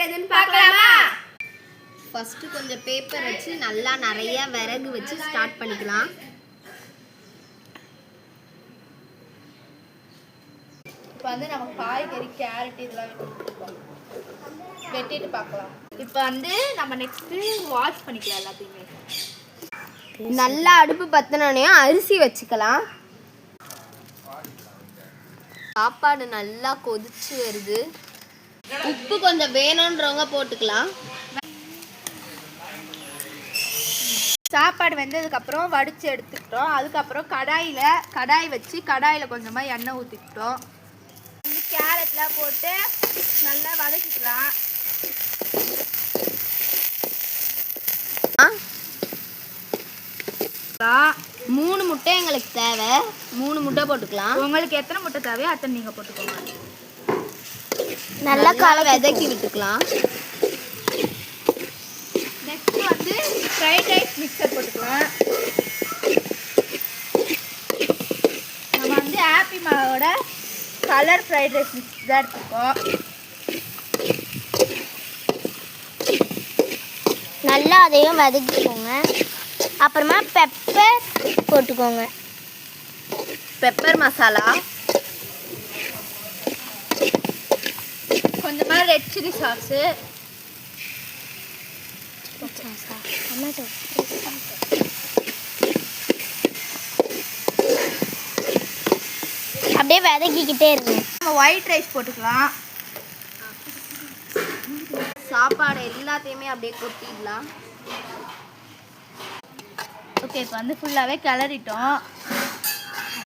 செய்யறதுன்னு பார்க்கலாமா? ஃபர்ஸ்ட் கொஞ்சம் பேப்பர் வச்சு நல்லா நிறைய விறகு வச்சு ஸ்டார்ட் பண்ணிக்கலாம். இப்போ வந்து நம்ம காய்கறி கேரட் இதெல்லாம் வெட்டிட்டு பார்க்கலாம். இப்போ வந்து நம்ம நெக்ஸ்ட்டு வாஷ் பண்ணிக்கலாம் எல்லாத்தையுமே. நல்லா அடுப்பு பத்தினோடனே அரிசி வச்சுக்கலாம். சாப்பாடு நல்லா கொதிச்சு வருது. உப்பு கொஞ்சம் வேணுன்றவங்க போட்டுக்கலாம். சாப்பாடு வெந்ததுக்கப்புறம் வடித்து எடுத்துக்கிட்டோம். அதுக்கப்புறம் கடாய் வச்சு கடாயில் கொஞ்சமாக எண்ணெய் ஊற்றிக்கிட்டோம். கேரட்லாம் போட்டு நல்லா வதக்கிக்கலாம். 3 முட்டை எங்களுக்கு தேவை. 3 முட்டை போட்டுக்கலாம். உங்களுக்கு எத்தனை முட்டை தேவையோ அத்தனை நீங்கள் போட்டுக்கோங்க. நல்லா வதக்கி விட்டுக்கலாம். நெக்ஸ்ட் வந்து ஃப்ரைட் ரைஸ் மிக்சர் போட்டுக்கலாம். நம்ம வந்து ஹாப்பி மாவோட கலர் ஃப்ரைட் ரைஸ் மிக்ஸ் தான் எடுத்துக்கோம். நல்லா அதையும் வதக்கிக்கோங்க. அப்புறமா பெப்பர் போட்டுக்கோங்க. பெப்பர் மசாலா, கொஞ்சமாக ரெட் சில்லி சாஸு, டொமேட்டோ, அப்படியே வதக்கிக்கிட்டே இருங்க. நம்ம ஒயிட் ரைஸ் போட்டுக்கலாம். சாப்பாடு எல்லாத்தையுமே அப்படியே கொட்டிடலாம். ஓகே, இப்போ வந்து ஃபுல்லாகவே கிளறிட்டோம்.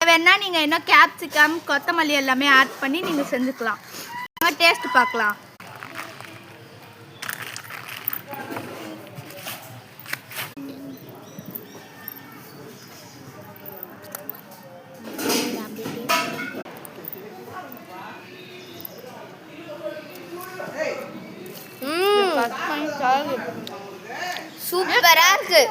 வேணா நீங்கள் இன்னும் கேப்சிகம் கொத்தமல்லி எல்லாமே ஆட் பண்ணி நீங்கள் செஞ்சுக்கலாம். டேஸ்ட் பார்க்கலாம். சூப்பரா இருக்கு.